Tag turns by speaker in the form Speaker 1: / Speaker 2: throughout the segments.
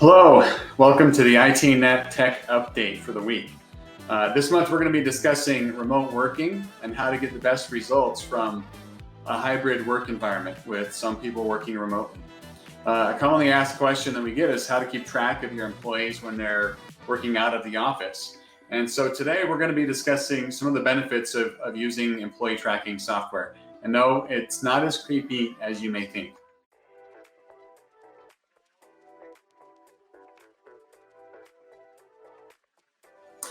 Speaker 1: Hello, welcome to the iTNet Tech Update for the week. This month we're going to be discussing remote working and how to get the best results from a hybrid work environment with some people working remotely. A commonly asked question that we get is how to keep track of your employees when they're working out of the office. And so today we're going to be discussing some of the benefits of using employee tracking software. And no, it's not as creepy as you may think.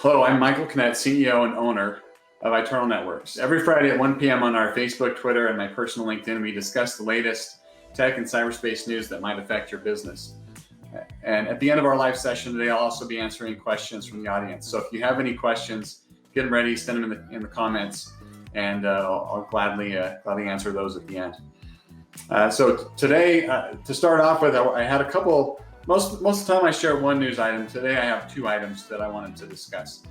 Speaker 1: Hello, I'm Michael Knet, CEO and owner of iTernal Networks. Every Friday at 1 p.m. on our Facebook, Twitter, and my personal LinkedIn, we discuss the latest tech and cyberspace news that might affect your business. And at the end of our live session today, I'll also be answering questions from the audience. So if you have any questions, get them ready, send them in the comments, and I'll gladly answer those at the end. So today, to start off with, I had a couple. Most of the time I share one news item. Today I have two items that I wanted to discuss.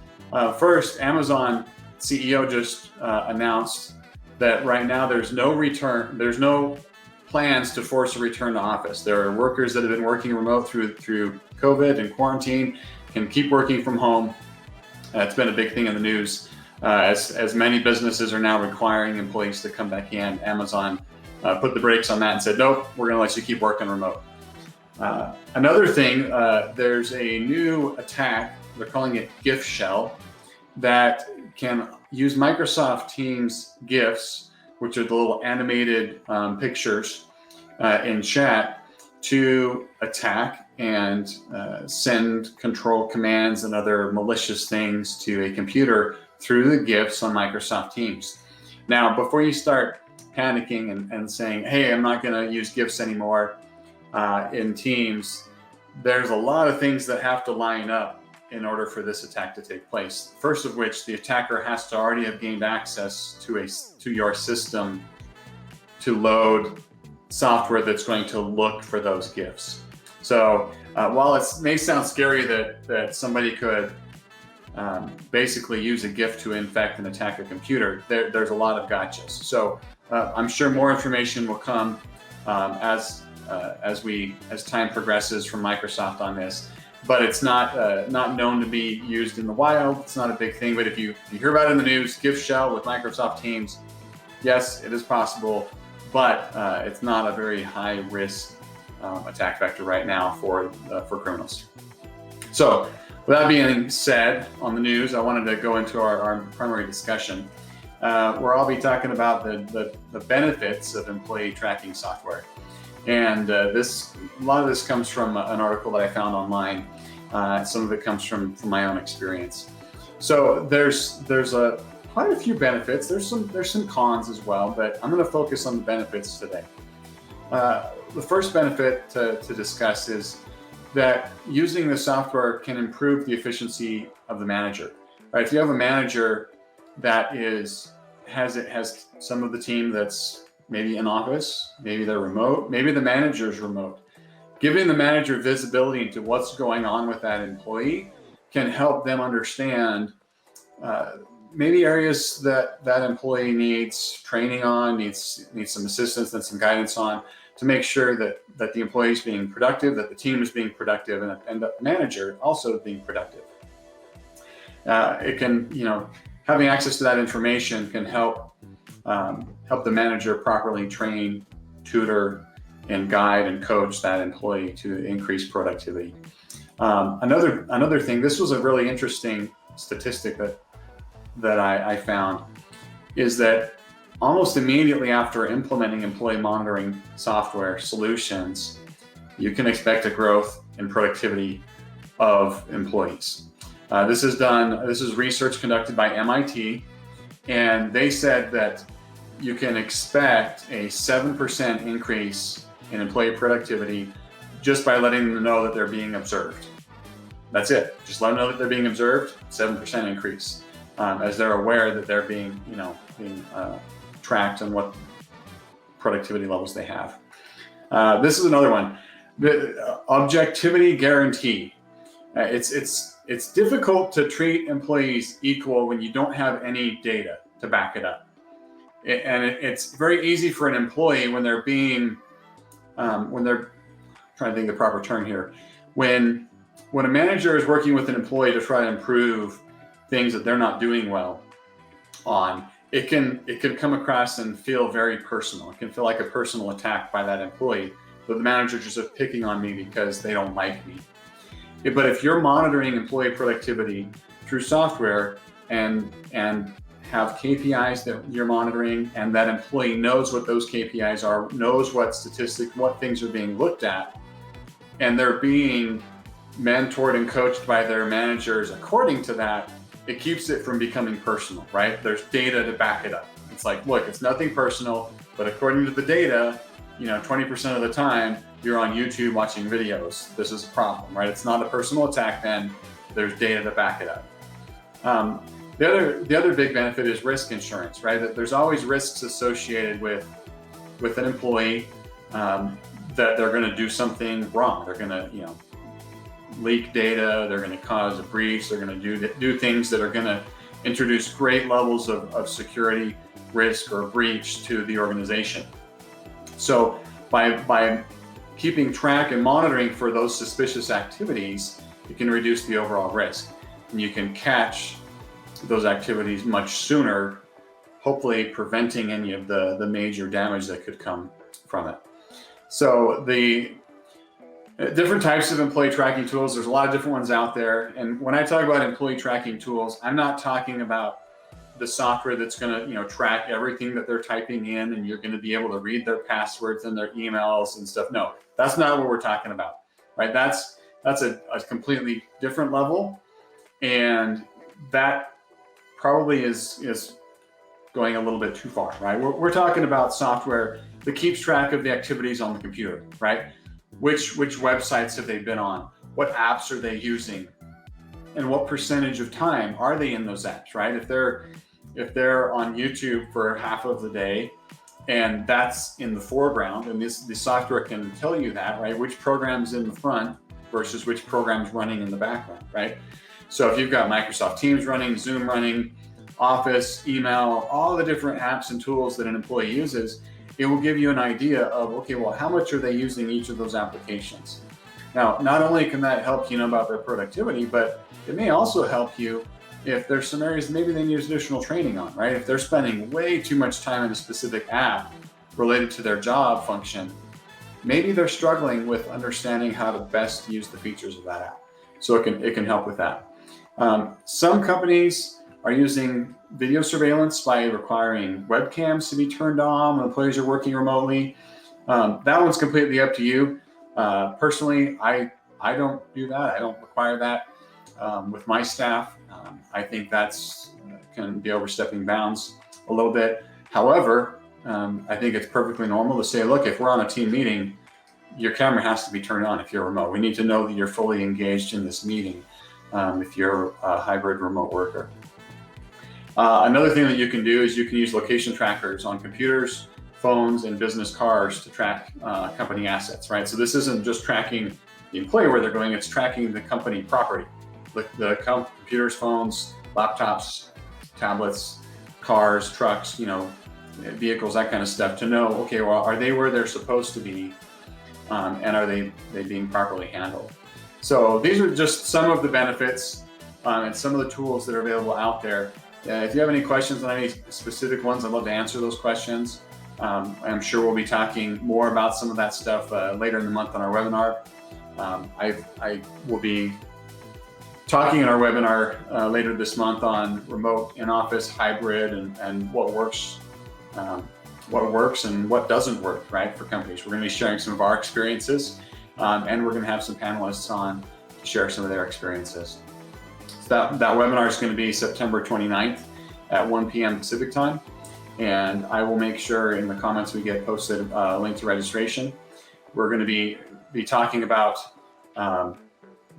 Speaker 1: First, Amazon CEO just announced that right now there's no plans to force a return to office. There are workers that have been working remote through COVID and quarantine can keep working from home. It's been a big thing in the news as many businesses are now requiring employees to come back in. Amazon put the brakes on that and said, nope, we're going to let you keep working remote. Another thing, there's a new attack, they're calling it GIF shell, that can use Microsoft Teams GIFs, which are the little animated pictures in chat, to attack and send control commands and other malicious things to a computer through the GIFs on Microsoft Teams. Now, before you start panicking and saying, hey, I'm not going to use GIFs anymore, in Teams, there's a lot of things that have to line up in order for this attack to take place. First of which, the attacker has to already have gained access to your system to load software that's going to look for those GIFs. So while it may sound scary that somebody could basically use a GIF to infect and attack a computer, there's a lot of gotchas. So I'm sure more information will come as time progresses from Microsoft on this, but it's not known to be used in the wild. It's not a big thing, but if you hear about it in the news, GIF shell with Microsoft Teams, yes, it is possible, but it's not a very high risk attack vector right now for criminals. So with that being said, on the news, I wanted to go into our primary discussion, where I'll be talking about the benefits of employee tracking software. And a lot of this comes from an article that I found online. Some of it comes from my own experience. So there's quite a few benefits. There's some cons as well, but I'm going to focus on the benefits today. The first benefit to discuss is that using the software can improve the efficiency of the manager. Right? If you have a manager that has some of the team that's maybe in office, maybe they're remote, maybe the manager's remote. Giving the manager visibility into what's going on with that employee can help them understand maybe areas that employee needs training on, needs some assistance and some guidance on, to make sure that the employee is being productive, that the team is being productive, and the manager also being productive. It can, having access to that information can help the manager properly train, tutor, and guide and coach that employee to increase productivity. Another thing, this was a really interesting statistic that I found, is that almost immediately after implementing employee monitoring software solutions, you can expect a growth in productivity of employees. This is research conducted by MIT, and they said that you can expect a 7% increase in employee productivity just by letting them know that they're being observed. That's it. Just let them know that they're being observed, 7% increase, as they're aware that they're being tracked on what productivity levels they have. This is another one, the objectivity guarantee. It's difficult to treat employees equal when you don't have any data to back it up. It's very easy for an employee when they're trying to think of the proper term here, when a manager is working with an employee to try to improve things that they're not doing well on, it can come across and feel very personal. It can feel like a personal attack by that employee, but the manager's just picking on me because they don't like me. But if you're monitoring employee productivity through software and have KPIs that you're monitoring, and that employee knows what those KPIs are, knows what things are being looked at, and they're being mentored and coached by their managers according to that, it keeps it from becoming personal, right? There's data to back it up. It's like, look, it's nothing personal, but according to the data, 20% of the time you're on YouTube watching videos. This is a problem, right? It's not a personal attack then. There's data to back it up. The other big benefit is risk insurance, right? That there's always risks associated with an employee, that they're going to do something wrong. They're going to, leak data. They're going to cause a breach. They're going to do things that are going to introduce great levels of security risk or breach to the organization. So by keeping track and monitoring for those suspicious activities, you can reduce the overall risk, and you can catch those activities much sooner, hopefully preventing any of the major damage that could come from it. So the different types of employee tracking tools, there's a lot of different ones out there. And when I talk about employee tracking tools, I'm not talking about the software that's going to, track everything that they're typing in, and you're going to be able to read their passwords and their emails and stuff. No, that's not what we're talking about, right? That's a completely different level, and that probably is going a little bit too far, right? We're talking about software that keeps track of the activities on the computer, right? Which websites have they been on? What apps are they using? And what percentage of time are they in those apps, right? If they're on YouTube for half of the day, and that's in the foreground, and the software can tell you that, right? Which program's in the front versus which program's running in the background, right? So if you've got Microsoft Teams running, Zoom running, Office, email, all the different apps and tools that an employee uses, it will give you an idea of, okay, well, how much are they using each of those applications? Now, not only can that help you know about their productivity, but it may also help you if there's some areas maybe they need additional training on, right? If they're spending way too much time in a specific app related to their job function, maybe they're struggling with understanding how to best use the features of that app. So it can help with that. Some companies are using video surveillance by requiring webcams to be turned on when employees are working remotely. That one's completely up to you. Personally, I don't do that. I don't require that with my staff. I think that's can be overstepping bounds a little bit. However, I think it's perfectly normal to say, look, if we're on a team meeting, your camera has to be turned on if you're remote. We need to know that you're fully engaged in this meeting if you're a hybrid remote worker. Another thing that you can do is you can use location trackers on computers, phones, and business cars to track company assets, right? So this isn't just tracking the employee where they're going, it's tracking the company property, the computers, phones, laptops, tablets, cars, trucks, vehicles, that kind of stuff, to know, okay, well, are they where they're supposed to be? And are they being properly handled? So these are just some of the benefits and some of the tools that are available out there. If you have any questions on any specific ones, I'd love to answer those questions. I'm sure we'll be talking more about some of that stuff later in the month on our webinar. I will be talking in our webinar later this month on remote in-office, hybrid, and what works and what doesn't work, right, for companies. We're going to be sharing some of our experiences, and we're going to have some panelists on to share some of their experiences. So that webinar is going to be September 29th at 1 p.m. Pacific time. And I will make sure in the comments we get posted a link to registration. We're going to be talking about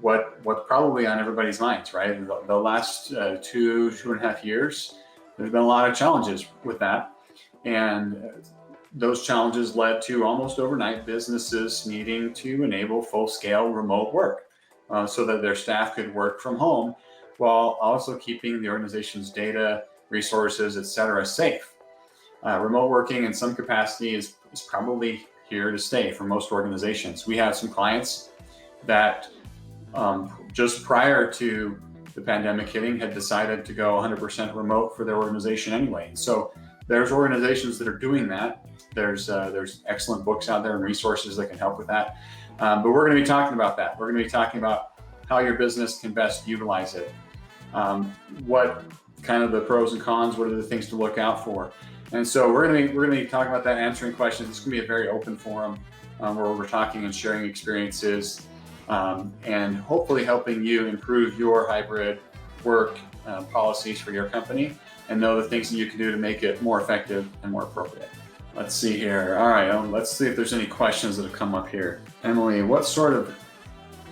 Speaker 1: what's probably on everybody's minds, right? The last 2.5 years, there's been a lot of challenges with that. And those challenges led to almost overnight businesses needing to enable full-scale remote work so that their staff could work from home while also keeping the organization's data, resources, et cetera, safe. Remote working in some capacity is probably here to stay for most organizations. We have some clients that just prior to the pandemic hitting, had decided to go 100% remote for their organization anyway. And so there's organizations that are doing that. There's excellent books out there and resources that can help with that. But we're going to be talking about that. We're going to be talking about how your business can best utilize it. What kind of the pros and cons, what are the things to look out for? And so we're going to be talking about that, answering questions. It's going to be a very open forum where we're talking and sharing experiences and hopefully helping you improve your hybrid work policies for your company and know the things that you can do to make it more effective and more appropriate. Let's see here. All right, let's see if there's any questions that have come up here. Emily, what sort of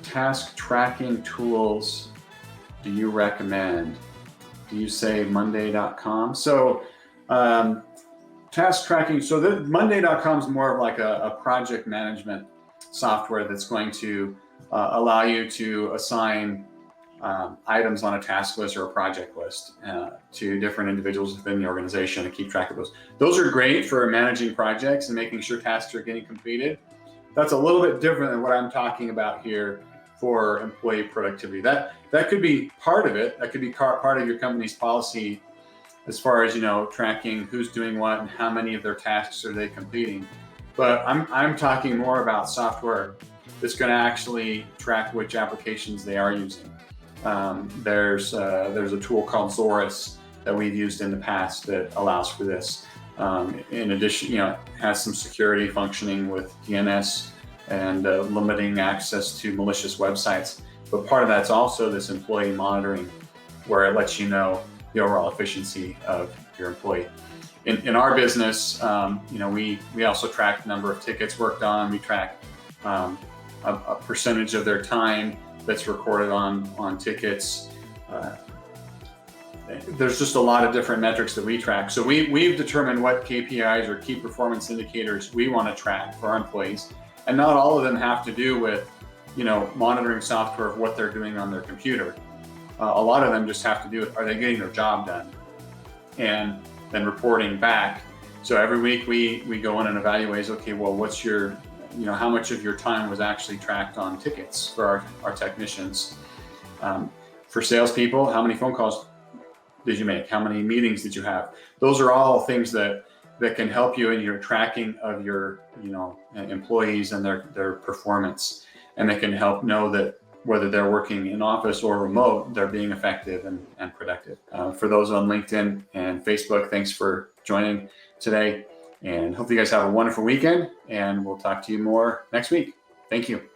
Speaker 1: task tracking tools do you recommend? Do you say Monday.com? So task tracking, so the Monday.com is more of like a project management software that's going to allow you to assign items on a task list or a project list to different individuals within the organization to keep track of those. Those are great for managing projects and making sure tasks are getting completed. That's a little bit different than what I'm talking about here for employee productivity. That could be part of it. That could be part of your company's policy as far as, tracking who's doing what and how many of their tasks are they completing. But I'm talking more about software that's going to actually track which applications they are using. There's a tool called Zorus that we've used in the past that allows for this. In addition, has some security functioning with DNS and limiting access to malicious websites. But part of that's also this employee monitoring, where it lets you know the overall efficiency of your employee. In our business, we also track the number of tickets worked on. We track a percentage of their time that's recorded on tickets. There's just a lot of different metrics that we track. So we've determined what KPIs or key performance indicators we want to track for our employees. And not all of them have to do with, monitoring software of what they're doing on their computer. A lot of them just have to do with, are they getting their job done? And then reporting back. So every week we go in and evaluate, okay, well, what's your, how much of your time was actually tracked on tickets for our technicians? For salespeople, how many phone calls did you make? How many meetings did you have? Those are all things that can help you in your tracking of your, employees and their performance. And they can help know that whether they're working in office or remote, they're being effective and productive. For those on LinkedIn and Facebook, thanks for joining today. And hopefully you guys have a wonderful weekend, and we'll talk to you more next week. Thank you.